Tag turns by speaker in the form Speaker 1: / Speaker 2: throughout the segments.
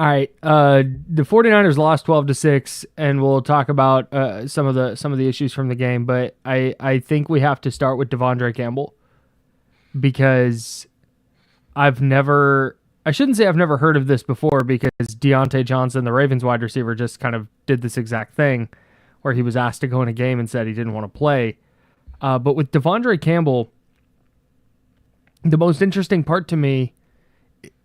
Speaker 1: All right. The 49ers lost 12-6, and we'll talk about some of the issues from the game. But I think we have to start with Devondre Campbell because I shouldn't say I've never heard of this before because Deontay Johnson, the Ravens wide receiver, just kind of did this exact thing where he was asked to go in a game and said he didn't want to play. But with Devondre Campbell, the most interesting part to me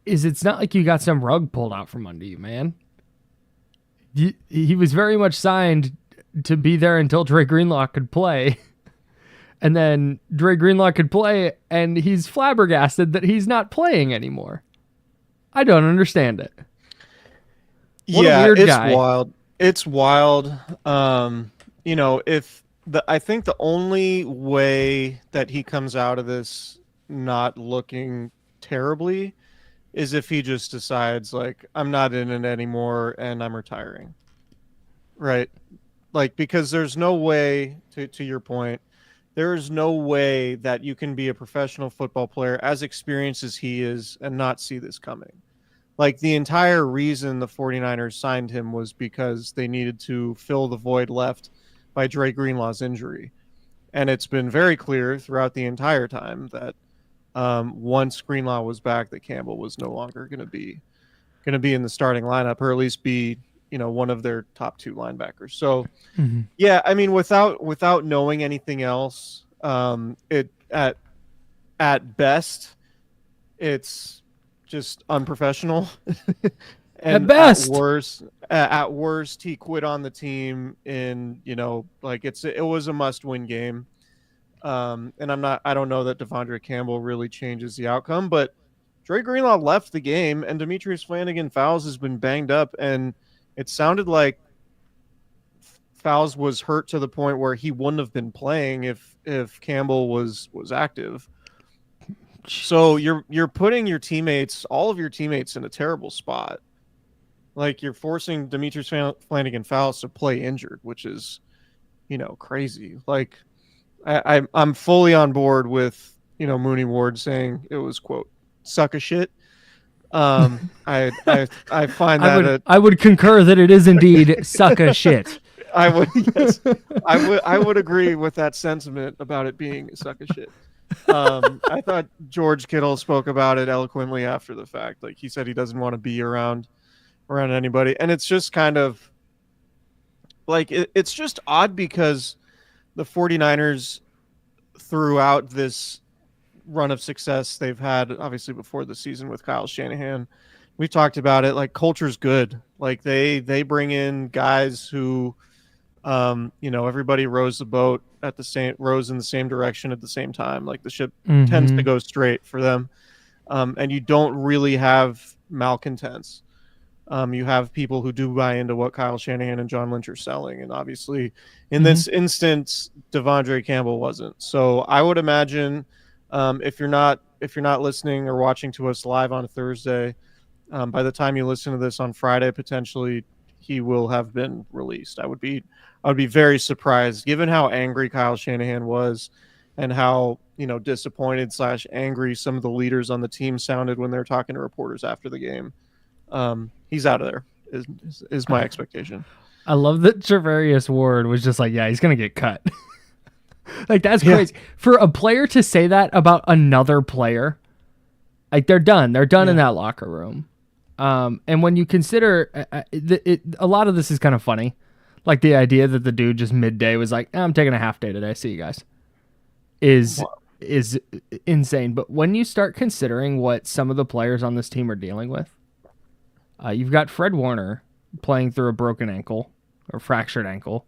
Speaker 1: is it's not like you got some rug pulled out from under you, man. He was very much signed to be there until Dre Greenlaw could play. And then Dre Greenlaw could play, and he's flabbergasted that he's not playing anymore. I don't understand it.
Speaker 2: What a weird guy. Wild. It's wild. I think the only way that he comes out of this not looking terribly is if he just decides, like, I'm not in it anymore and I'm retiring. Right? Like, because there's no way, to your point, there is no way that you can be a professional football player as experienced as he is and not see this coming. Like, the entire reason the 49ers signed him was because they needed to fill the void left by Dre Greenlaw's injury. And it's been very clear throughout the entire time that once Greenlaw was back, that Campbell was no longer going to be in the starting lineup, or at least be, one of their top two linebackers. So, yeah, I mean, without knowing anything else, it at best, it's just unprofessional. And
Speaker 1: at best,
Speaker 2: at worst, he quit on the team in, it was a must-win game. And I don't know that Devondre Campbell really changes the outcome, but Dre Greenlaw left the game and Demetrius Flannigan-Fowles has been banged up, and it sounded like Fowles was hurt to the point where he wouldn't have been playing if Campbell was active. So you're putting all of your teammates in a terrible spot. Like, you're forcing Demetrius Flannigan-Fowles to play injured, which is, crazy. Like, I'm fully on board with, Mooney Ward saying it was, quote, suck a shit. I find that
Speaker 1: I would concur that it is indeed suck a shit.
Speaker 2: I would agree with that sentiment about it being suck a shit. I thought George Kittle spoke about it eloquently after the fact. Like, he said he doesn't want to be around anybody, and it's just kind of like it's just odd because the 49ers, throughout this run of success they've had, obviously before the season with Kyle Shanahan, we've talked about it, like, culture's good. Like, they bring in guys who everybody rows in the same direction at the same time. Like, the ship tends to go straight for them. And you don't really have malcontents. You have people who do buy into what Kyle Shanahan and John Lynch are selling. And obviously in this instance, Devondre Campbell wasn't. So I would imagine if you're not listening or watching to us live on Thursday, by the time you listen to this on Friday, potentially he will have been released. I would be very surprised, given how angry Kyle Shanahan was and how, disappointed / angry some of the leaders on the team sounded when they were talking to reporters after the game. He's out of there is my expectation.
Speaker 1: I love that Travarius Ward was just like, yeah, he's going to get cut. Like, that's crazy. For a player to say that about another player, like, they're done. They're done in that locker room. And when you consider a lot of this is kind of funny. Like, the idea that the dude just midday was like, I'm taking a half day today. See you guys. Is insane. But when you start considering what some of the players on this team are dealing with, you've got Fred Warner playing through a broken ankle or fractured ankle.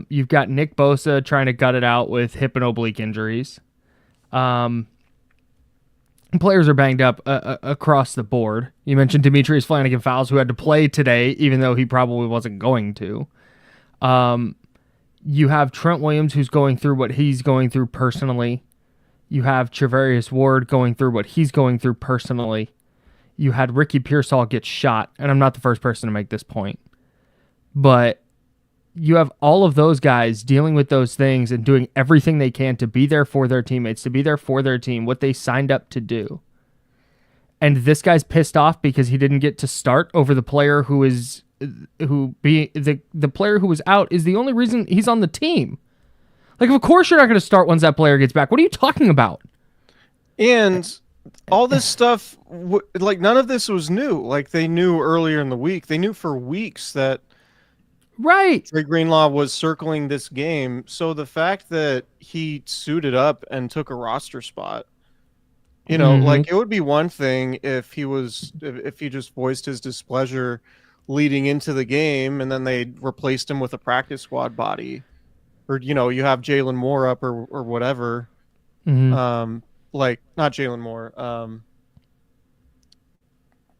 Speaker 1: You've got Nick Bosa trying to gut it out with hip and oblique injuries. Players are banged up across the board. You mentioned Demetrius Flannigan-Fowles, who had to play today, even though he probably wasn't going to. You have Trent Williams, who's going through what he's going through personally. You have Travarius Ward going through what he's going through personally. You had Ricky Pearsall get shot, and I'm not the first person to make this point. But you have all of those guys dealing with those things and doing everything they can to be there for their teammates, to be there for their team, what they signed up to do. and this guy's pissed off because he didn't get to start over the player the player who was out is the only reason he's on the team. Like, of course you're not going to start once that player gets back. What are you talking about?
Speaker 2: And all this stuff, like, none of this was new. Like, they knew earlier in the week. They knew for weeks that
Speaker 1: right,
Speaker 2: Trey Greenlaw was circling this game. So the fact that he suited up and took a roster spot, you know, like, it would be one thing if he just voiced his displeasure leading into the game and then they replaced him with a practice squad body, or, you know, you have Jalen Moore up or whatever. Like, not Jalen Moore.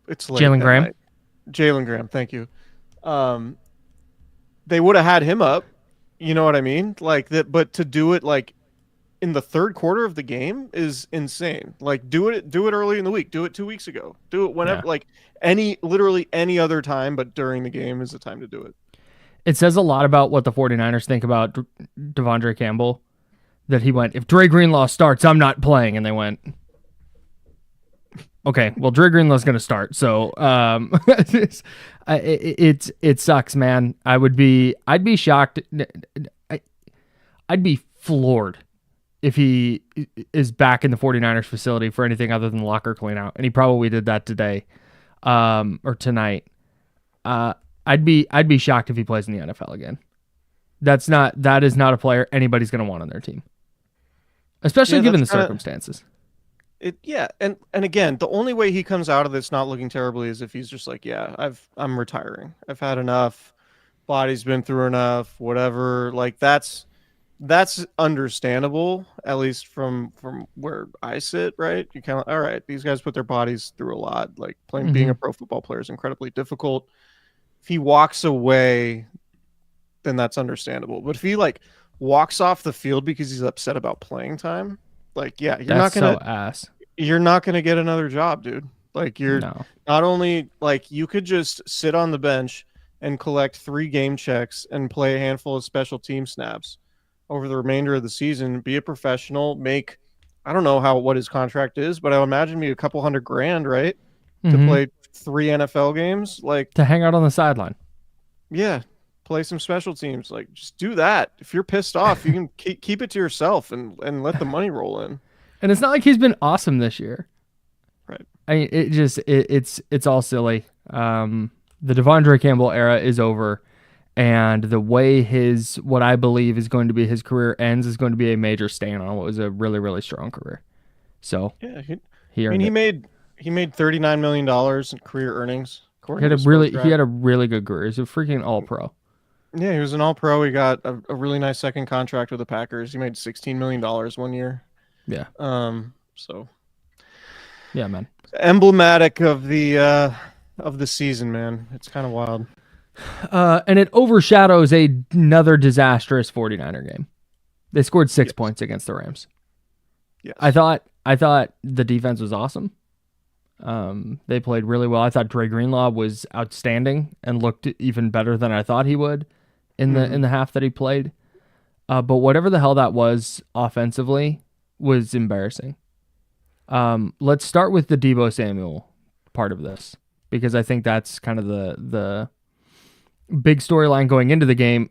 Speaker 2: It's late.
Speaker 1: Jalen Graham.
Speaker 2: Jalen Graham. Thank you. They would have had him up. You know what I mean? Like that, but to do it like in the third quarter of the game is insane. Like, do it early in the week. Do it 2 weeks ago. Do it whenever, like literally any other time, but during the game is the time to do it.
Speaker 1: It says a lot about what the 49ers think about Devondre Campbell, that he went, if Dre Greenlaw starts, I'm not playing. And they went, okay, well, Dre Greenlaw's going to start. So it sucks, man. I'd be shocked. I'd be floored if he is back in the 49ers facility for anything other than locker clean out. And he probably did that today or tonight. I'd be shocked if he plays in the NFL again. That is not a player anybody's going to want on their team, especially given the circumstances.
Speaker 2: And again, the only way he comes out of this not looking terribly is if he's just like, I'm retiring. I've had enough. Body's been through enough. Whatever. Like, that's understandable, at least from where I sit. Right? You kind of, all right, these guys put their bodies through a lot. Like, being a pro football player is incredibly difficult. If he walks away, then that's understandable. But if he like walks off the field because he's upset about playing time, like, you're not gonna get another job, dude. Like, not only, like, you could just sit on the bench and collect 3 game checks and play a handful of special team snaps over the remainder of the season, be a professional, make, I don't know what his contract is, but I would imagine be a couple $100,000, right? To play 3 NFL games, like,
Speaker 1: to hang out on the sideline.
Speaker 2: Yeah. Play some special teams. Like, just do that. If you're pissed off, you can keep it to yourself and let the money roll in.
Speaker 1: And it's not like he's been awesome this year.
Speaker 2: Right.
Speaker 1: I mean, it's all silly. The Devondre Campbell era is over, and the way what I believe is going to be his career ends is going to be a major stain on what was a really, really strong career. So
Speaker 2: yeah, he made $39 million in career earnings.
Speaker 1: He had a really good career. He's a freaking all-pro.
Speaker 2: Yeah, he was an all-pro. He got a really nice second contract with the Packers. He made $16 million 1 year.
Speaker 1: Yeah.
Speaker 2: So.
Speaker 1: Yeah, man.
Speaker 2: Emblematic of the season, man. It's kind of wild.
Speaker 1: And it overshadows another disastrous 49er game. They scored 6 points against the Rams.
Speaker 2: Yes.
Speaker 1: I thought the defense was awesome. They played really well. I thought Dre Greenlaw was outstanding and looked even better than I thought he would in the half that he played. But whatever the hell that was offensively was embarrassing. Let's start with the Deebo Samuel part of this, because I think that's kind of the big storyline going into the game.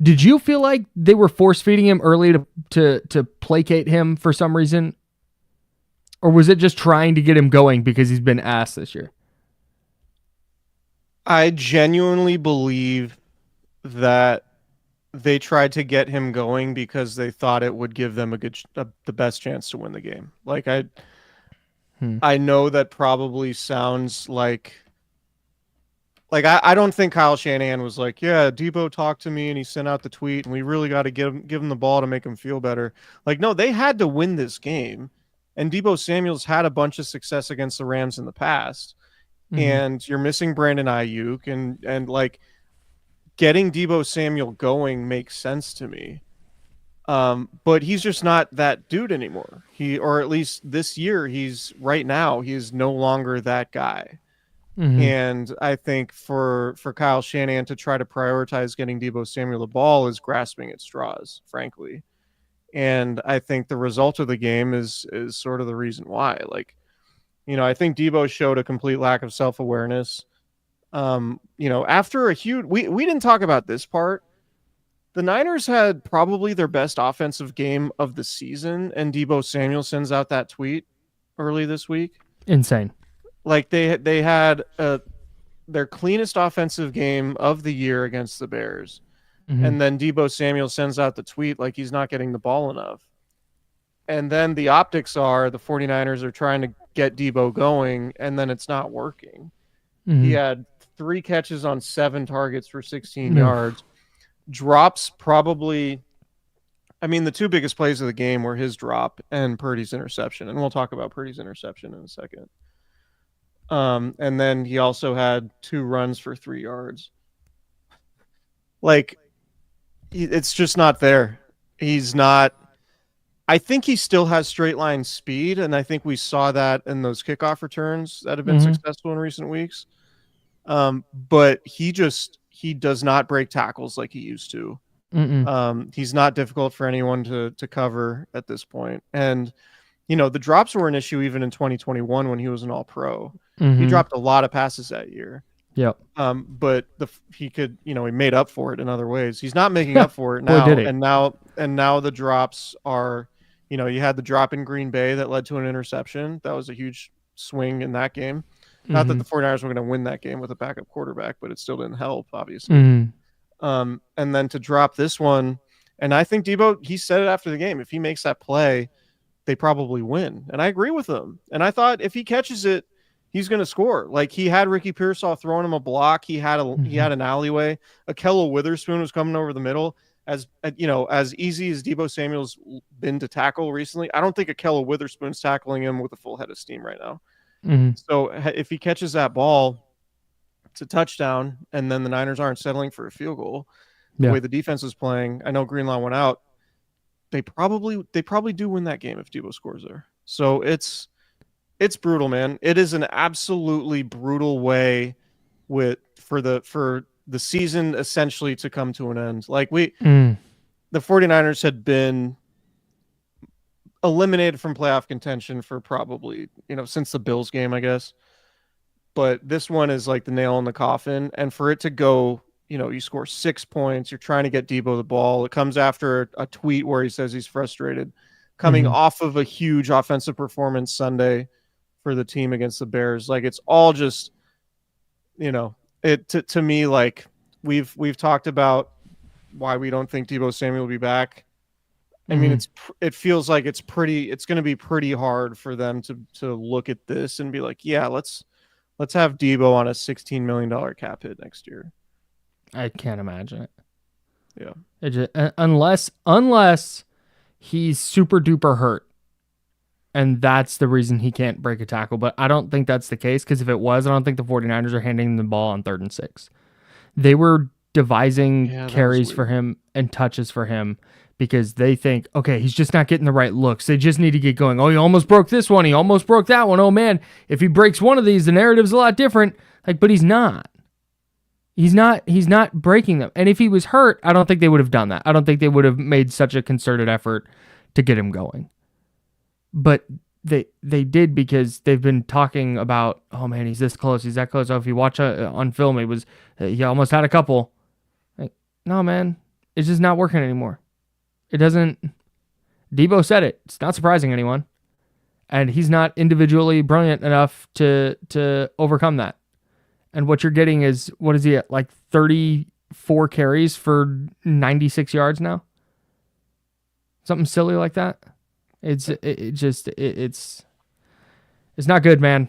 Speaker 1: Did you feel like they were force feeding him early to placate him for some reason? Or was it just trying to get him going because he's been ass this year?
Speaker 2: I genuinely believe that they tried to get him going because they thought it would give them the best chance to win the game. Like, I know that probably sounds like I don't think Kyle Shanahan was like, yeah, Deebo talked to me and he sent out the tweet and we really got to give him the ball to make him feel better. Like, no, they had to win this game. And Deebo Samuel's had a bunch of success against the Rams in the past. And you're missing Brandon Ayuk, and like, getting Deebo Samuel going makes sense to me. But he's just not that dude anymore. Or at least this year, right now, he's no longer that guy. And I think for Kyle Shanahan to try to prioritize getting Deebo Samuel the ball is grasping at straws, frankly. And I think the result of the game is sort of the reason why. Like, I think Deebo showed a complete lack of self-awareness. After a huge, we didn't talk about this part. The Niners had probably their best offensive game of the season, and Deebo Samuel sends out that tweet early this week.
Speaker 1: Insane.
Speaker 2: Like they had their cleanest offensive game of the year against the Bears.
Speaker 1: Mm-hmm.
Speaker 2: And then Deebo Samuel sends out the tweet like he's not getting the ball enough. And then the optics are the 49ers are trying to get Deebo going, and then it's not working.
Speaker 1: Mm-hmm.
Speaker 2: He had 3 catches on 7 targets for 16 yards. Drops probably, the 2 biggest plays of the game were his drop and Purdy's interception. And we'll talk about Purdy's interception in a second. And then he also had 2 runs for 3 yards. Like, it's just not there. He's not. I think he still has straight line speed, and I think we saw that in those kickoff returns that have been successful in recent weeks. But he does not break tackles like he used to. He's not difficult for anyone to cover at this point. And, the drops were an issue even in 2021 when he was an all-pro. He dropped a lot of passes that year.
Speaker 1: Yep.
Speaker 2: But he could, he made up for it in other ways. He's not making up for it now.
Speaker 1: Boy, did he.
Speaker 2: And now the drops are, you had the drop in Green Bay that led to an interception. That was a huge swing in that game. Not that the 49ers were going to win that game with a backup quarterback, but it still didn't help, obviously. And then to drop this one, and I think Deebo, he said it after the game, if he makes that play, they probably win. And I agree with him. And I thought if he catches it, he's going to score. Like, he had Ricky Pearsall throwing him a block. He had an alleyway. Akello Witherspoon was coming over the middle. As easy as Deebo Samuel's been to tackle recently, I don't think Akello Witherspoon's tackling him with a full head of steam right now. So if he catches that ball, it's a touchdown, and then the Niners aren't settling for a field goal. The way the defense is playing, I know Greenlaw went out. They probably do win that game if Deebo scores there. So it's brutal, man. It is an absolutely brutal way for the season essentially to come to an end. Like the 49ers had been eliminated from playoff contention for probably, since the Bills game, I guess. But this one is like the nail in the coffin. And for it to go, you score 6 points, you're trying to get Deebo the ball. It comes after a tweet where he says he's frustrated, coming off of a huge offensive performance Sunday for the team against the Bears. Like, it's all just, to me, like, we've talked about why we don't think Deebo Samuel will be back. I mean, it feels like it's going to be pretty hard for them to look at this and be like, yeah, let's have Deebo on a $16 million cap hit next year.
Speaker 1: I can't imagine it.
Speaker 2: Yeah.
Speaker 1: It just, unless he's super duper hurt, and that's the reason he can't break a tackle. But I don't think that's the case, because if it was, I don't think the 49ers are handing the ball on 3rd and 6. They were devising carries for him and touches for him because they think, okay, he's just not getting the right looks. They just need to get going. Oh, he almost broke this one. He almost broke that one. Oh, man, if he breaks one of these, the narrative's a lot different. But he's not. He's not breaking them. And if he was hurt, I don't think they would have done that. I don't think they would have made such a concerted effort to get him going. But they did, because they've been talking about, oh man, he's this close, he's that close. Oh, if you watch on film, he almost had a couple. Like, no, man, it's just not working anymore. It doesn't. Deebo said it. It's not surprising anyone, and he's not individually brilliant enough to overcome that. And what you're getting is, what is he at, like 34 carries for 96 yards now? Something silly like that. It's not good, man.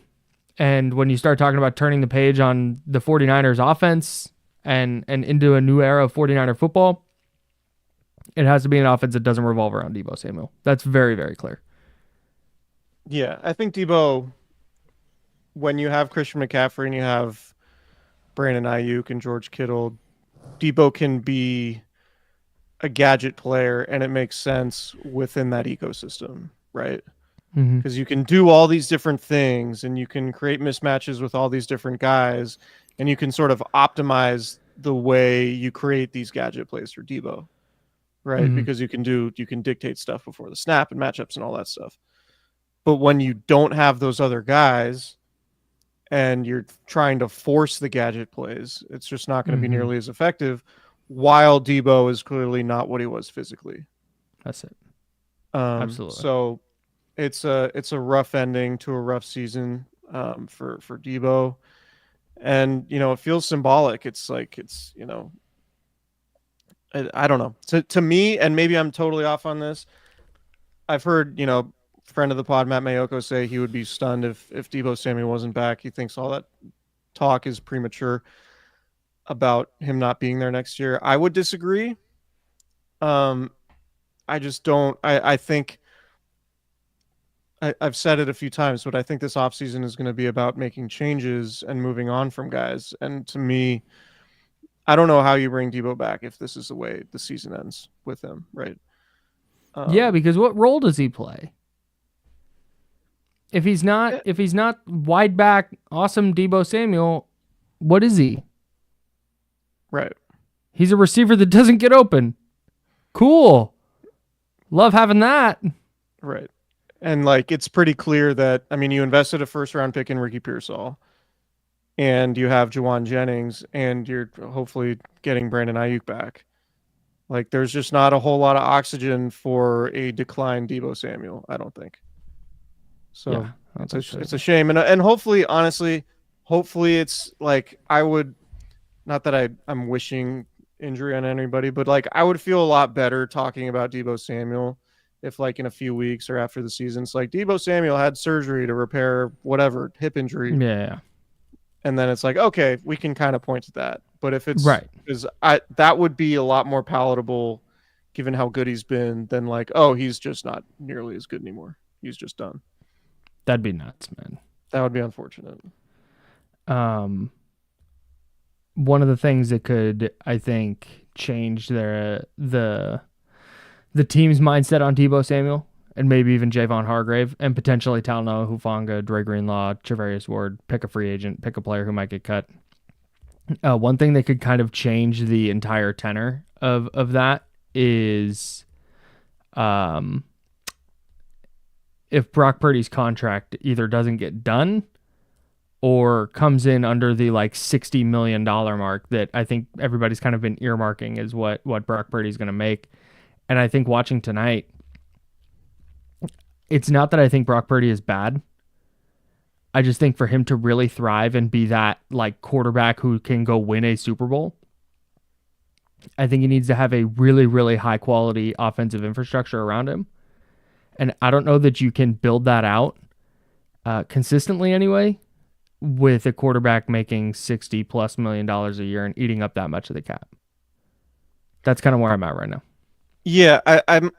Speaker 1: And when you start talking about turning the page on the 49ers offense and into a new era of 49er football, it has to be an offense that doesn't revolve around Deebo Samuel. That's very, very clear.
Speaker 2: Yeah, I think Deebo, when you have Christian McCaffrey and you have Brandon Ayuk and George Kittle, Deebo can be a gadget player, and it makes sense within that ecosystem, right? Because you can do all these different things, and you can create mismatches with all these different guys, and you can sort of optimize the way you create these gadget plays for Deebo, right? Because you can dictate stuff before the snap and matchups and all that stuff. But when you don't have those other guys and you're trying to force the gadget plays, it's just not going to be
Speaker 1: Mm-hmm.
Speaker 2: nearly as effective. While Deebo is clearly not what he was physically.
Speaker 1: That's it. Absolutely.
Speaker 2: So it's a rough ending to a rough season for Deebo, and it feels symbolic. It's like I don't know. To me, and maybe I'm totally off on this. I've heard friend of the pod Matt Mayoko say he would be stunned if Deebo Samuel wasn't back. He thinks all that talk is premature about him not being there next year. I would disagree. Um, I just don't. I think I've said it a few times, but I think this offseason is going to be about making changes and moving on from guys. And to me, I don't know how you bring Deebo back if this is the way the season ends with him, right?
Speaker 1: Yeah, because what role does he play? If he's not
Speaker 2: Yeah,
Speaker 1: wide back, awesome Deebo Samuel, what is he?
Speaker 2: right,
Speaker 1: He's a receiver that doesn't get open. Cool. Love having that.
Speaker 2: right. And like it's pretty clear that you invested a first round pick in Ricky Pearsall, and you have Juwan Jennings, and you're hopefully getting Brandon Ayuk back. Like there's just not a whole lot of oxygen for a declined Deebo Samuel, I don't think. So
Speaker 1: Yeah, I
Speaker 2: it's
Speaker 1: think so.
Speaker 2: it's a shame, and hopefully, honestly, hopefully it's like I would not that I'm wishing injury on anybody, but like I would feel a lot better talking about Deebo Samuel if like in a few weeks or after the season, it's like Deebo Samuel had surgery to repair whatever hip injury,
Speaker 1: Yeah.
Speaker 2: and then it's like okay, we can kind of point to that. But if it's
Speaker 1: Right.
Speaker 2: because I that would be a lot more palatable, given how good he's been, than like oh he's just not nearly as good anymore. He's just done.
Speaker 1: That'd be nuts, man.
Speaker 2: That would be unfortunate.
Speaker 1: One of the things that could, I think, change the team's mindset on Deebo Samuel and maybe even Javon Hargrave and potentially Talanoa Hufanga, Dre Greenlaw, Travarius Ward, pick a free agent, pick a player who might get cut. One thing that could kind of change the entire tenor of that is if Brock Purdy's contract either doesn't get done or comes in under the like $60 million mark that I think everybody's kind of been earmarking is what Brock Purdy's going to make. And I think watching tonight, it's not that I think Brock Purdy is bad. I just think for him to really thrive and be that like quarterback who can go win a Super Bowl, I think he needs to have a really, really high quality offensive infrastructure around him. And I don't know that you can build that out consistently anyway with a quarterback making $60+ million a year and eating up that much of the cap. That's kind of where I'm at right now.
Speaker 2: Yeah, I'm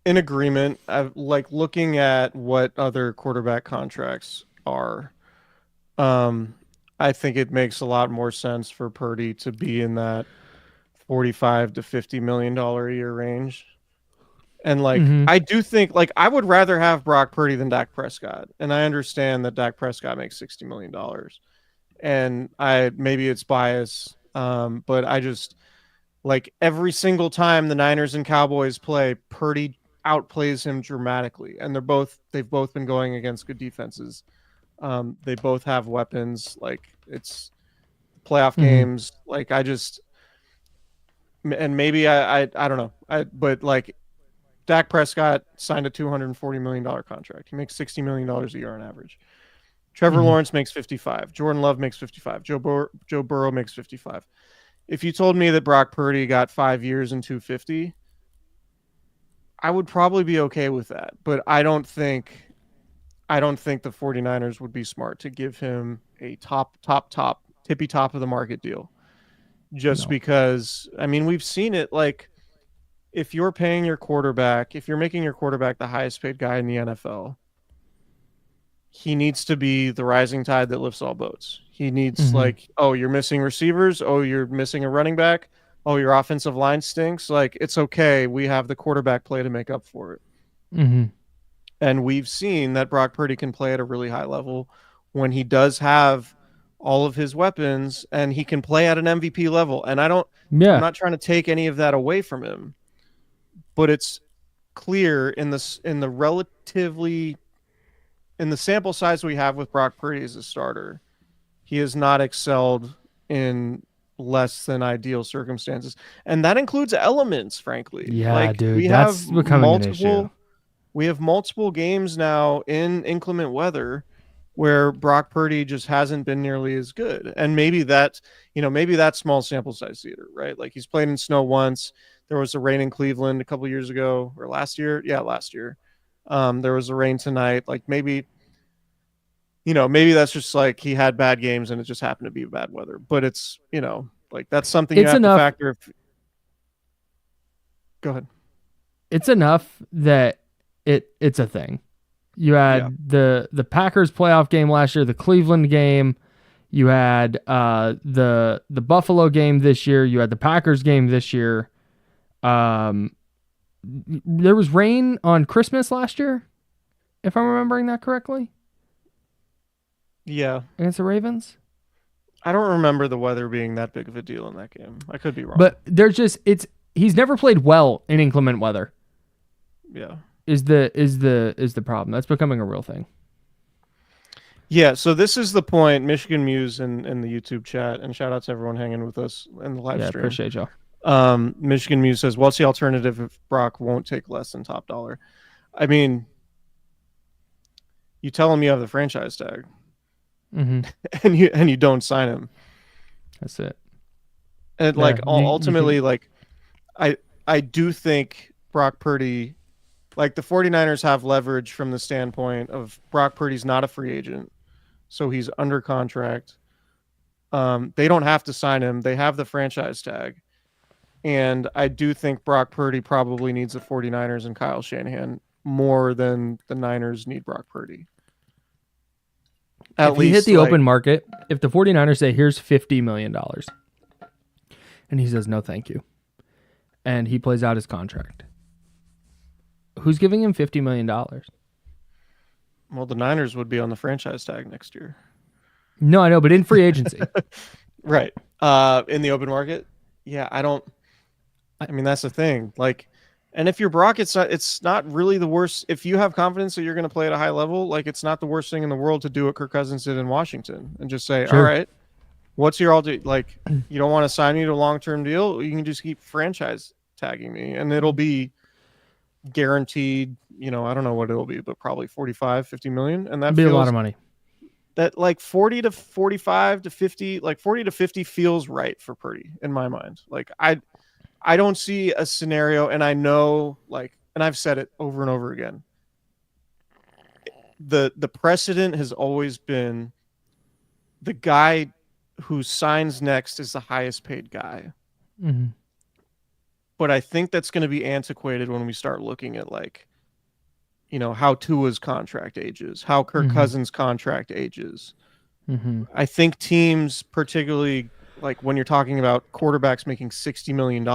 Speaker 2: in agreement. I like looking at what other quarterback contracts are. I think it makes a lot more sense for Purdy to be in that 45 to $50 million a year range. And like
Speaker 1: Mm-hmm.
Speaker 2: I do think like I would rather have Brock Purdy than Dak Prescott. And I understand that Dak Prescott makes $60 million. And maybe it's bias. But I just like every single time the Niners and Cowboys play, Purdy outplays him dramatically. And they've both been going against good defenses. They both have weapons. Like it's playoff games. Like and maybe I don't know. But like Dak Prescott signed a $240 million contract. He makes $60 million a year on average. Trevor Lawrence makes 55. Jordan Love makes 55. Joe Burrow makes 55. If you told me that Brock Purdy got 5 years and 250, I would probably be okay with that. But I don't think the 49ers would be smart to give him a top tippy top of the market deal. Just because we've seen it like if you're paying your quarterback, if you're making your quarterback the highest paid guy in the NFL, he needs to be the rising tide that lifts all boats. He needs like, oh, you're missing receivers. Oh, you're missing a running back. Oh, your offensive line stinks. Like, it's okay. We have the quarterback play to make up for it. And we've seen that Brock Purdy can play at a really high level when he does have all of his weapons and he can play at an MVP level. And I'm not trying to take any of that away from him. But it's clear in the relatively in the sample size we have with Brock Purdy as a starter, he has not excelled in less than ideal circumstances, and that includes elements. Frankly,
Speaker 1: Yeah,
Speaker 2: like
Speaker 1: dude, that's becoming an issue.
Speaker 2: We have multiple games now in inclement weather where Brock Purdy just hasn't been nearly as good. And maybe that, maybe that's small sample size theater, right? Like he's played in snow once. There was a rain in Cleveland a couple years ago or last year. Yeah, last year. There was a rain tonight. Like maybe that's just like he had bad games and it just happened to be bad weather. But it's, like that's something you have to factor. Go ahead.
Speaker 1: It's enough that it's a thing. You had the Packers playoff game last year, the Cleveland game. You had the Buffalo game this year. You had the Packers game this year. There was rain on Christmas last year, if I'm remembering that correctly.
Speaker 2: Yeah.
Speaker 1: Against the Ravens.
Speaker 2: I don't remember the weather being that big of a deal in that game. I could be wrong.
Speaker 1: But he's never played well in inclement weather.
Speaker 2: Yeah.
Speaker 1: Is the problem. That's becoming a real thing.
Speaker 2: Yeah, so this is the point. Michigan Muse in the YouTube chat, and shout out to everyone hanging with us in the live stream.
Speaker 1: Appreciate y'all.
Speaker 2: Michigan Muse says, what's the alternative if Brock won't take less than top dollar? I mean, you tell him you have the franchise tag, and you don't sign him.
Speaker 1: That's it.
Speaker 2: And ultimately, I do think Brock Purdy, like the 49ers have leverage from the standpoint of Brock Purdy's not a free agent, so he's under contract. They don't have to sign him. They have the franchise tag. And I do think Brock Purdy probably needs the 49ers and Kyle Shanahan more than the Niners need Brock Purdy.
Speaker 1: If he hit the open market, if the 49ers say, here's $50 million, and he says, no, thank you, and he plays out his contract, who's giving him $50 million?
Speaker 2: Well, the Niners would be on the franchise tag next year.
Speaker 1: No, I know, but in free agency.
Speaker 2: Right. In the open market? Yeah, I mean, that's the thing. Like, and if you're Brock, it's not really the worst. If you have confidence that you're going to play at a high level, like it's not the worst thing in the world to do what Kirk Cousins did in Washington and just say, all right, what's your like, you don't want to sign me to a long-term deal? You can just keep franchise tagging me and it'll be guaranteed, I don't know what it'll be, but probably 45, 50 million. And that'd
Speaker 1: be a lot of money.
Speaker 2: That like 40 to 45 to 50, like 40 to 50 feels right for Purdy in my mind. Like I don't see a scenario, and I know, and I've said it over and over again. The precedent has always been the guy who signs next is the highest paid guy.
Speaker 1: Mm-hmm.
Speaker 2: But I think that's going to be antiquated when we start looking at how Tua's contract ages, how Kirk Cousins' contract ages.
Speaker 1: Mm-hmm.
Speaker 2: I think teams, particularly like when you're talking about quarterbacks making $60 million,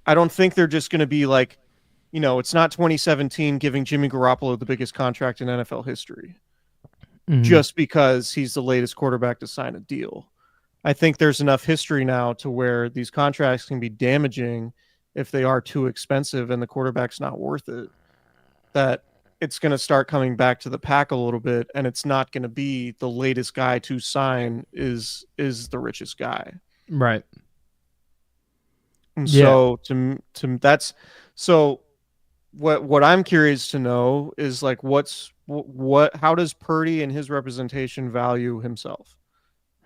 Speaker 2: I don't think they're just going to be like, it's not 2017 giving Jimmy Garoppolo the biggest contract in NFL history just because he's the latest quarterback to sign a deal. I think there's enough history now to where these contracts can be damaging if they are too expensive and the quarterback's not worth it, that it's going to start coming back to the pack a little bit, and it's not going to be the latest guy to sign is the richest guy.
Speaker 1: Right.
Speaker 2: And so to that's so what I'm curious to know is like how does Purdy and his representation value himself?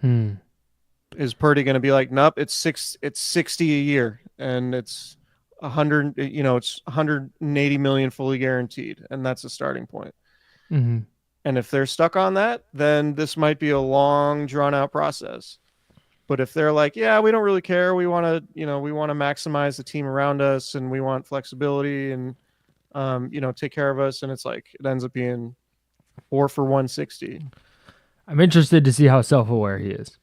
Speaker 2: Is Purdy going to be like, nope, it's 60 a year and it's 100, it's 180 million fully guaranteed, and that's a starting point. And if they're stuck on that, then this might be a long, drawn out process. But if they're like, yeah, we don't really care, we want to maximize the team around us, and we want flexibility, and take care of us, and it's like it ends up being 4 for 160.
Speaker 1: I'm interested to see how self-aware he is.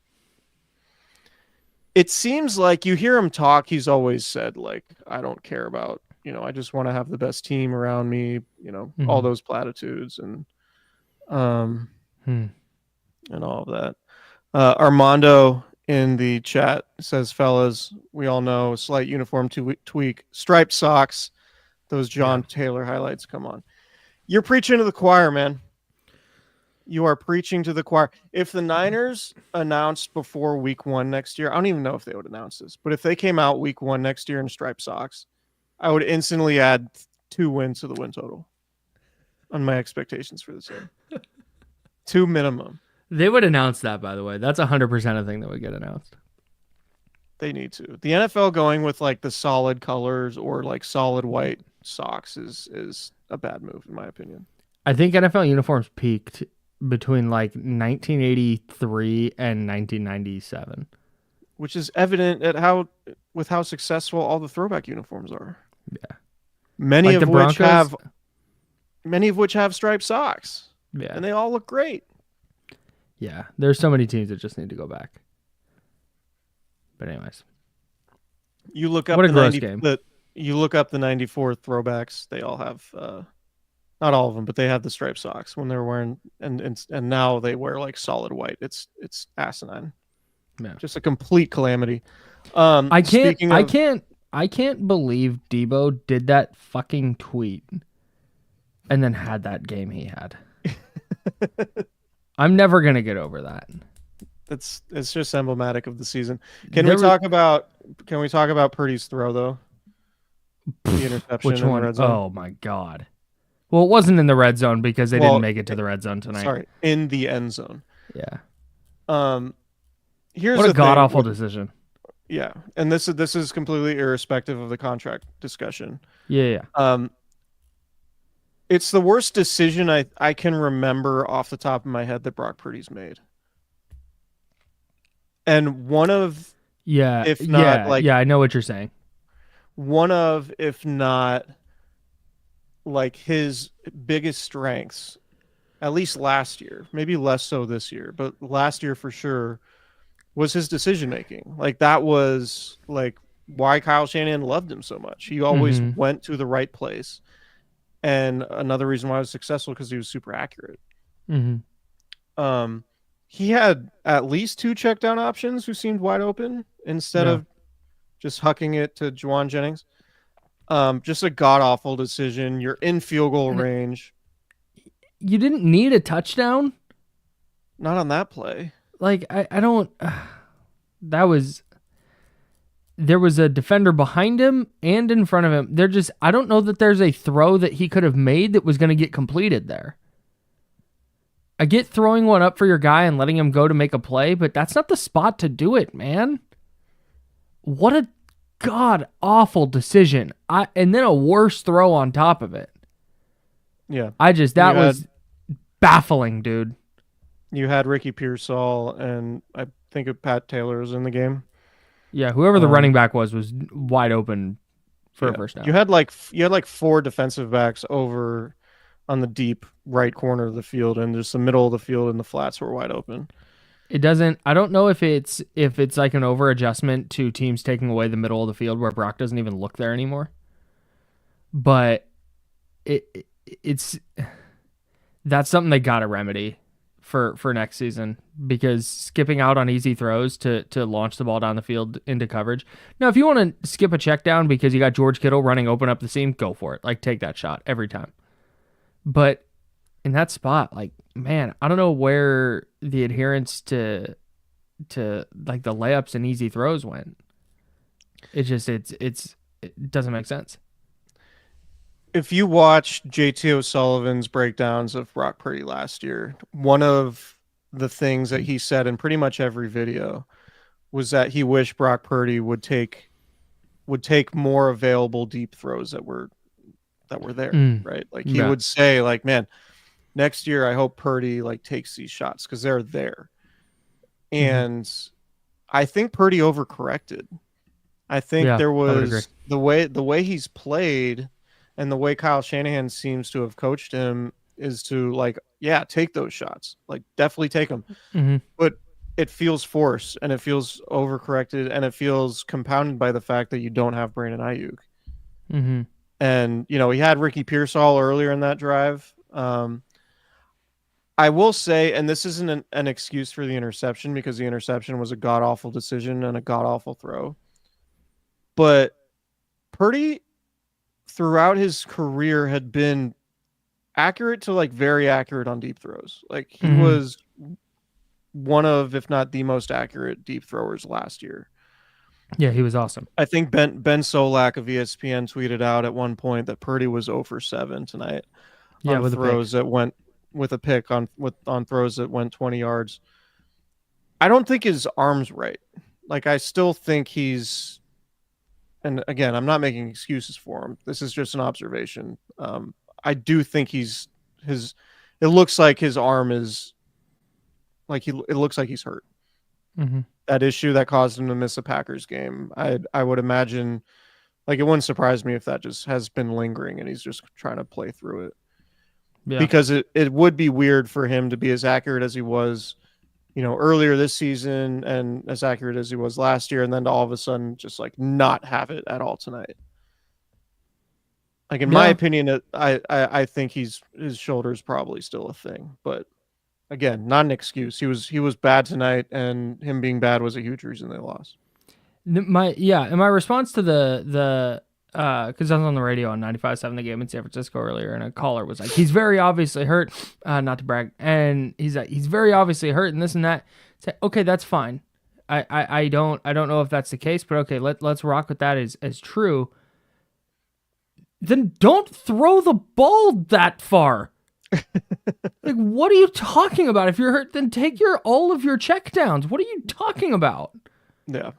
Speaker 2: It seems like you hear him talk, he's always said, like, I don't care about, I just want to have the best team around me, all those platitudes and all of that. Armando in the chat says, fellas, we all know slight uniform tweak, striped socks, those John Taylor highlights come on. You're preaching to the choir, man. You are preaching to the choir. If the Niners announced before week 1 next year, I don't even know if they would announce this, but if they came out week 1 next year in striped socks, I would instantly add 2 wins to the win total on my expectations for this year. 2 minimum.
Speaker 1: They would announce that, by the way. That's 100% a thing that would get announced.
Speaker 2: They need to. The NFL going with like the solid colors or like solid white socks is a bad move, in my opinion.
Speaker 1: I think NFL uniforms peaked between like 1983 and 1997,
Speaker 2: which is evident at how successful all the throwback uniforms are.
Speaker 1: Yeah,
Speaker 2: many
Speaker 1: like
Speaker 2: of which have striped socks.
Speaker 1: Yeah,
Speaker 2: and they all look great.
Speaker 1: Yeah, there's so many teams that just need to go back. But anyways,
Speaker 2: you look up
Speaker 1: what a gross game.
Speaker 2: You look up the 94 throwbacks. They all have. Not all of them, but they had the striped socks when they were wearing, and now they wear like solid white. It's asinine.
Speaker 1: Yeah.
Speaker 2: Just a complete calamity.
Speaker 1: I can't believe Deebo did that fucking tweet and then had that game he had. I'm never gonna get over that.
Speaker 2: It's just emblematic of the season. Can we talk about Purdy's throw though? The interception.
Speaker 1: Which one? Oh my god. Well, it wasn't in the red zone because they didn't make it to the red zone tonight.
Speaker 2: Sorry, in the end zone.
Speaker 1: Yeah.
Speaker 2: Here's
Speaker 1: what a god awful decision.
Speaker 2: Yeah, and this is completely irrespective of the contract discussion.
Speaker 1: Yeah.
Speaker 2: It's the worst decision I can remember off the top of my head that Brock Purdy's made. And one of if not
Speaker 1: I know what you're saying.
Speaker 2: One of, if not like his biggest strengths, at least last year, maybe less so this year, but last year for sure, was his decision making. Like that was like why Kyle Shanahan loved him so much. He always went to the right place, and another reason why he was successful because he was super accurate. He had at least 2 check down options who seemed wide open instead of just hucking it to Juwan Jennings. Just a god-awful decision. You're in field goal range.
Speaker 1: You didn't need a touchdown?
Speaker 2: Not on that play.
Speaker 1: Like, I don't... there was a defender behind him and in front of him. I don't know that there's a throw that he could have made that was going to get completed there. I get throwing one up for your guy and letting him go to make a play, but that's not the spot to do it, man. What a god-awful decision. And then a worse throw on top of it.
Speaker 2: Yeah.
Speaker 1: That was baffling, dude.
Speaker 2: You had Ricky Pearsall and I think Pat Taylor was in the game.
Speaker 1: Yeah, whoever the running back was wide open for a first down.
Speaker 2: You had like 4 defensive backs over on the deep right corner of the field, and just the middle of the field and the flats were wide open.
Speaker 1: I don't know if it's like an over adjustment to teams taking away the middle of the field where Brock doesn't even look there anymore. But that's something they got to remedy for next season, because skipping out on easy throws to launch the ball down the field into coverage. Now, if you want to skip a check down because you got George Kittle running open up the seam, go for it. Like, take that shot every time. But in that spot, like, man, I don't know where the adherence to like the layups and easy throws went. It doesn't make sense.
Speaker 2: If you watch JT O'Sullivan's breakdowns of Brock Purdy last year, one of the things that he said in pretty much every video was that he wished Brock Purdy would take more available deep throws that were there, right? Like he would say, like, man, next year I hope Purdy like takes these shots because they're there. And I think Purdy overcorrected. I think there was the way he's played and the way Kyle Shanahan seems to have coached him is to like, yeah, take those shots, like definitely take them. But it feels forced and it feels overcorrected and it feels compounded by the fact that you don't have Brandon Ayuk. And, you know, he had Ricky Pearsall earlier in that drive. I will say, and this isn't an excuse for the interception because the interception was a god-awful decision and a god-awful throw. But Purdy, throughout his career, had been accurate to like very accurate on deep throws. Like he
Speaker 1: Mhm.
Speaker 2: was one of, if not the most accurate deep throwers last year.
Speaker 1: Yeah, he was awesome.
Speaker 2: I think Ben Solak of ESPN tweeted out at one point that Purdy was 0 for 7 tonight
Speaker 1: Yeah,
Speaker 2: on
Speaker 1: with a pick.
Speaker 2: throws that went with a pick on throws that went 20 yards. I don't think his arm's right. Like I still think he's, and again, I'm not making excuses for him. This is just an observation. I do think he's his. It looks like his arm is like it looks like he's hurt.
Speaker 1: Mm-hmm.
Speaker 2: That issue that caused him to miss a Packers game. I would imagine, like it wouldn't surprise me if that just has been lingering and he's just trying to play through it.
Speaker 1: Yeah.
Speaker 2: Because it would be weird for him to be as accurate as he was, earlier this season and as accurate as he was last year, and then to all of a sudden just like not have it at all tonight. Like in my opinion, I think his shoulder's probably still a thing, but again, not an excuse. He was bad tonight, and him being bad was a huge reason they lost.
Speaker 1: And my response to the because I was on the radio on 95.7 the game in San Francisco earlier, and a caller was like, he's very obviously hurt, not to brag, and he's like, he's very obviously hurt and this and that. Say, okay, that's fine. I don't know if that's the case, but okay, let's rock with that as true. Then don't throw the ball that far. Like, what are you talking about? If you're hurt, then take all of your checkdowns. What are you talking about?
Speaker 2: Yeah.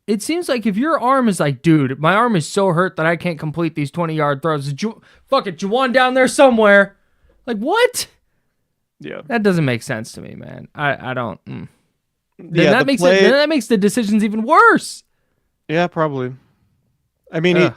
Speaker 1: It seems like if your arm is like, dude, my arm is so hurt that I can't complete these 20-yard throws. Fuck it, Juwan down there somewhere. Like, what?
Speaker 2: Yeah.
Speaker 1: That doesn't make sense to me, man. I don't. Then
Speaker 2: yeah,
Speaker 1: that makes the decisions even worse.
Speaker 2: Yeah, probably. I mean,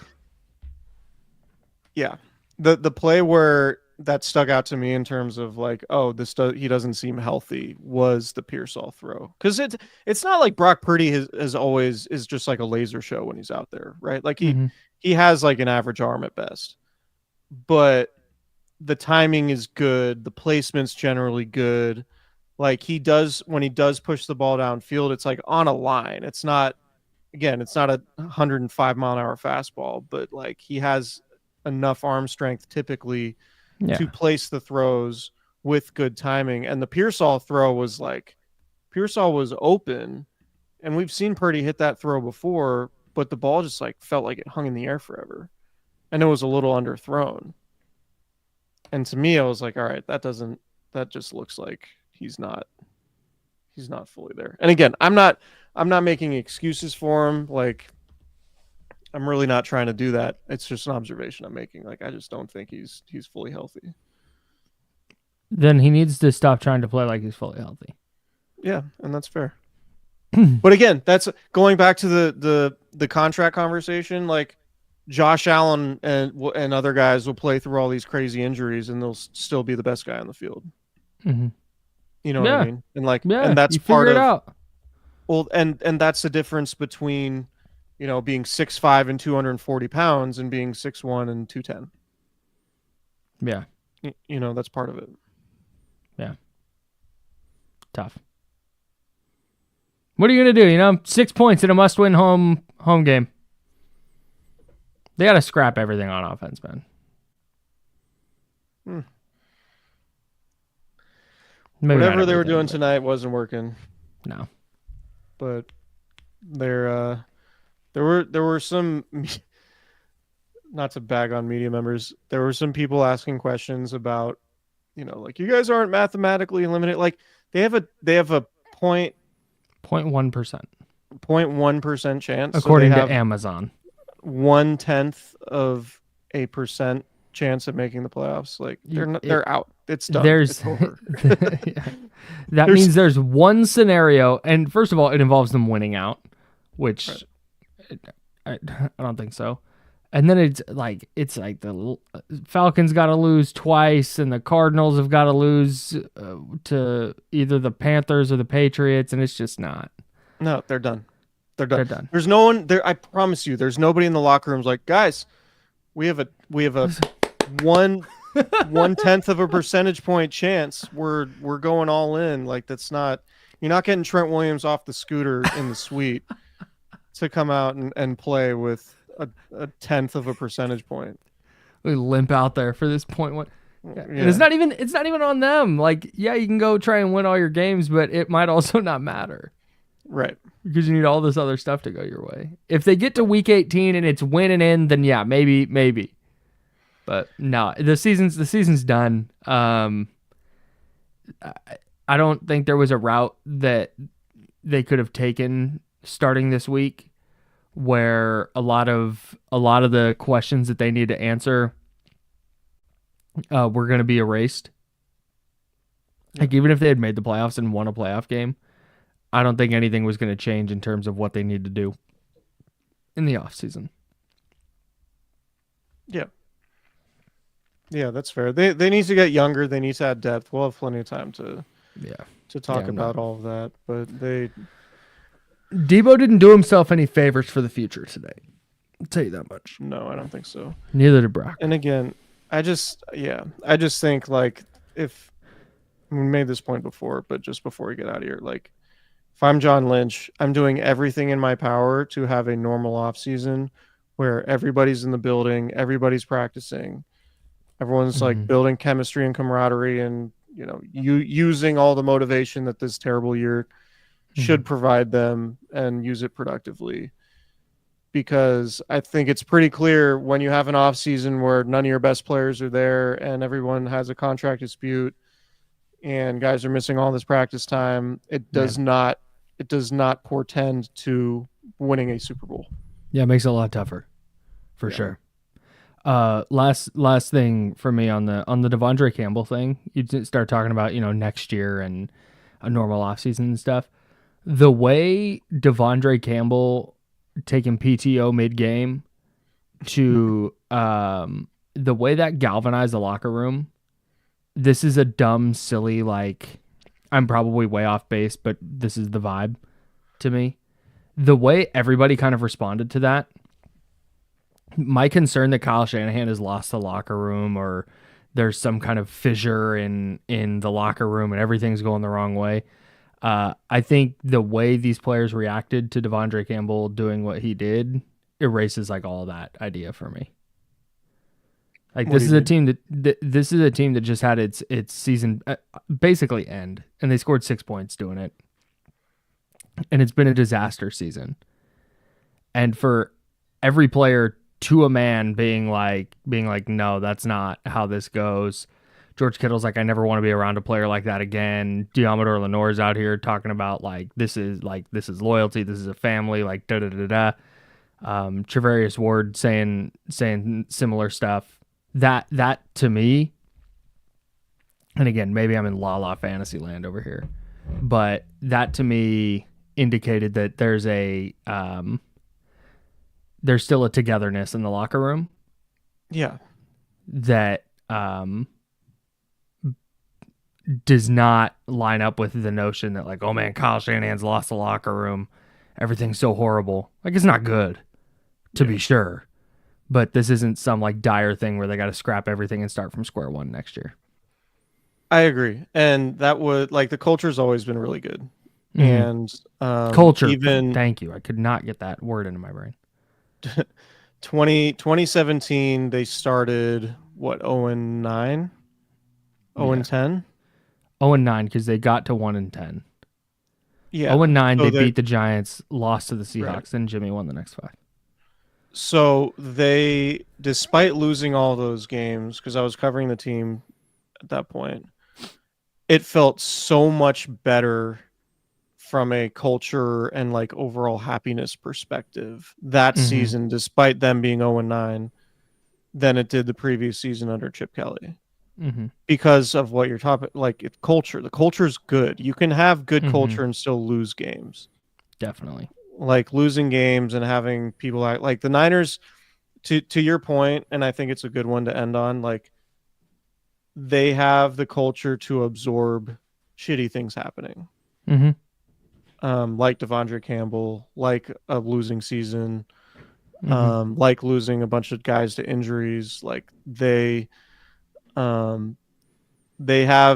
Speaker 2: the play where that stuck out to me in terms of like, oh, he doesn't seem healthy was the Pearsall throw. Because it's not like Brock Purdy is always just like a laser show when he's out there, right? Like he has like an average arm at best, but the timing is good, the placement's generally good. Like when he does push the ball downfield, it's like on a line. It's not a 105-mile-an-hour fastball, but like he has enough arm strength typically to place the throws with good timing. And the Pearsall throw was like, Pearsall was open, and we've seen Purdy hit that throw before, but the ball just like felt like it hung in the air forever, and it was a little underthrown. And to me, I was like, all right, that just looks like he's not fully there. And again, I'm not making excuses for him. Like, I'm really not trying to do that. It's just an observation I'm making. Like, I just don't think he's fully healthy.
Speaker 1: Then he needs to stop trying to play like he's fully healthy.
Speaker 2: Yeah, and that's fair. But again, that's going back to the contract conversation. Like, Josh Allen and other guys will play through all these crazy injuries, and they'll still be the best guy on the field.
Speaker 1: Mm-hmm.
Speaker 2: You know what I mean? And like,
Speaker 1: yeah,
Speaker 2: and that's
Speaker 1: you
Speaker 2: part
Speaker 1: figure
Speaker 2: of.
Speaker 1: it out.
Speaker 2: Well, and that's the difference between, being 6'5" and 240 pounds and being 6'1" and 210.
Speaker 1: Yeah.
Speaker 2: That's part of it.
Speaker 1: Yeah. Tough. What are you going to do? 6 points in a must-win home game. They got to scrap everything on offense, man.
Speaker 2: Whatever they were doing tonight wasn't working.
Speaker 1: No.
Speaker 2: But there were some, not to bag on media members, there were some people asking questions about, like, you guys aren't mathematically limited. Like, they have a 0.1% 0.1% chance,
Speaker 1: according to Amazon.
Speaker 2: 0.1% chance of making the playoffs. Like, they're out. It's done. It's over.
Speaker 1: That means there's one scenario, and first of all, it involves them winning out, which I don't think so. And then it's like the Falcons got to lose twice, and the Cardinals have got to lose to either the Panthers or the Patriots, and it's just not.
Speaker 2: No, they're done. They're done. There's no one there. I promise you, there's nobody in the locker rooms like, guys, we have a 1/10 of a percentage point chance. We're going all in. Like, that's not. You're not getting Trent Williams off the scooter in the suite to come out and play with a 1/10 of a percentage point.
Speaker 1: We limp out there for this point. What? Yeah. And it's not even on them. Like, yeah, you can go try and win all your games, but it might also not matter.
Speaker 2: Right.
Speaker 1: Because you need all this other stuff to go your way. If they get to week 18 and it's winning in, then yeah, maybe. But no, the season's done. I don't think there was a route that they could have taken starting this week where a lot of the questions that they need to answer were going to be erased. Like, even if they had made the playoffs and won a playoff game, I don't think anything was going to change in terms of what they need to do in the offseason.
Speaker 2: Yeah. Yeah, that's fair. They need to get younger. They need to add depth. We'll have plenty of time to talk about all of that. But
Speaker 1: Deebo didn't do himself any favors for the future today. I'll tell you that much.
Speaker 2: No, I don't think so.
Speaker 1: Neither did Brock.
Speaker 2: And again, I just think, like, if we made this point before, but just before we get out of here, like, if I'm John Lynch, I'm doing everything in my power to have a normal offseason where everybody's in the building, everybody's practicing, everyone's like building chemistry and camaraderie, and using all the motivation that this terrible year should provide them and use it productively. Because I think it's pretty clear when you have an off season where none of your best players are there and everyone has a contract dispute and guys are missing all this practice time, it does not portend to winning a Super Bowl.
Speaker 1: Yeah, it makes it a lot tougher, for sure. Last thing for me on the Devondre Campbell thing, you start talking about next year and a normal offseason and stuff. The way Devondre Campbell taking PTO mid-game to the way that galvanized the locker room, this is a dumb, silly, like, I'm probably way off base, but this is the vibe to me. The way everybody kind of responded to that, my concern that Kyle Shanahan has lost the locker room or there's some kind of fissure in the locker room and everything's going the wrong way. I think the way these players reacted to Devondre Campbell doing what he did erases like all that idea for me. Like, this is a team that just had its season basically end, and they scored 6 points doing it, and it's been a disaster season. And for every player to a man being like, no, that's not how this goes. George Kittle's like, I never want to be around a player like that again. Diamador Lenoir's out here talking about this is loyalty, this is a family, like da da da da. Trevarius Ward saying similar stuff. That to me, and again, maybe I'm in la fantasy land over here, but that to me indicated that there's still a togetherness in the locker room.
Speaker 2: Yeah.
Speaker 1: That does not line up with the notion that, like, oh man, Kyle Shanahan's lost the locker room, everything's so horrible. Like, it's not good, to be sure, but this isn't some like dire thing where they got to scrap everything and start from square one next year.
Speaker 2: I agree, and that would, like, the culture's always been really good, and
Speaker 1: culture.
Speaker 2: Even
Speaker 1: thank you, I could not get that word into my brain.
Speaker 2: 2017, they started 0-9, 0-10.
Speaker 1: 0-9 because they got to 1-10.
Speaker 2: Yeah.
Speaker 1: 0-9, they beat the Giants, lost to the Seahawks,
Speaker 2: right.
Speaker 1: Then Jimmy won the next 5.
Speaker 2: So they, despite losing all those games, because I was covering the team at that point, it felt so much better from a culture and like overall happiness perspective that season, despite them being 0-9, than it did the previous season under Chip Kelly. Because of what you're talking, like, culture. The culture's good. You can have good culture and still lose games.
Speaker 1: Definitely.
Speaker 2: Like, losing games and having people act like the Niners, to your point, and I think it's a good one to end on, like, they have the culture to absorb shitty things happening. Like Devondre Campbell, like a losing season, like losing a bunch of guys to injuries. Like, they have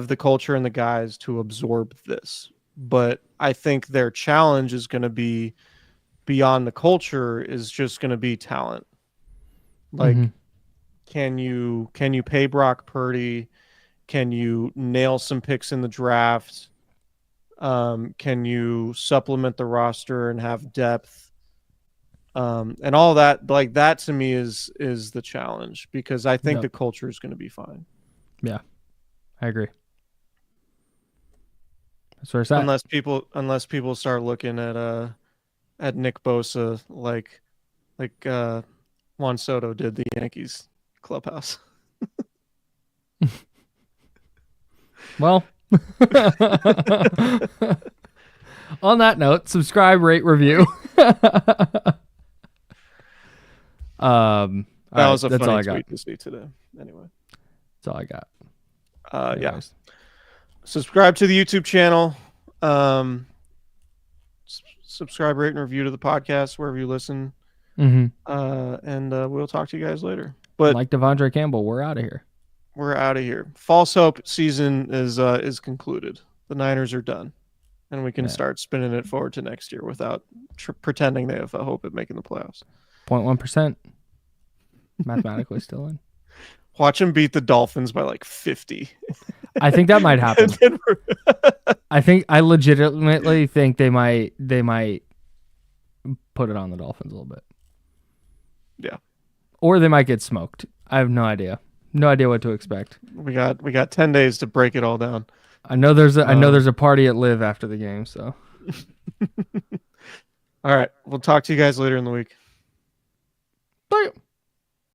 Speaker 2: the culture and the guys to absorb this. But I think their challenge is going to be, beyond the culture, is just going to be talent. Like, Can you pay Brock Purdy? Can you nail some picks in the draft? Can you supplement the roster and have depth? And all that, like that to me is the challenge, because I think the culture is going to be fine.
Speaker 1: Yeah, I agree. That's where it's at.
Speaker 2: Unless people start looking at Nick Bosa like Juan Soto did the Yankees clubhouse.
Speaker 1: Well, on that note, subscribe, rate, review.
Speaker 2: That was a
Speaker 1: that's
Speaker 2: funny
Speaker 1: all I
Speaker 2: tweet
Speaker 1: got.
Speaker 2: to see today. Anyway,
Speaker 1: that's all I got.
Speaker 2: Yeah. Subscribe to the YouTube channel. Subscribe, rate, and review to the podcast wherever you listen.
Speaker 1: Mm-hmm.
Speaker 2: And we'll talk to you guys later. But
Speaker 1: like Devondre Campbell, we're out of here.
Speaker 2: We're out of here. False hope season is concluded. The Niners are done, and we can start spinning it forward to next year without pretending they have a hope at making the playoffs.
Speaker 1: 0.1%. Mathematically still in.
Speaker 2: Watch them beat the Dolphins by like 50.
Speaker 1: I think that might happen. I legitimately think they might put it on the Dolphins a little bit.
Speaker 2: Yeah.
Speaker 1: Or they might get smoked. I have no idea. No idea what to expect.
Speaker 2: We got 10 days to break it all down.
Speaker 1: I know there's a party at Live after the game, so.
Speaker 2: All right. We'll talk to you guys later in the week.
Speaker 1: Bye.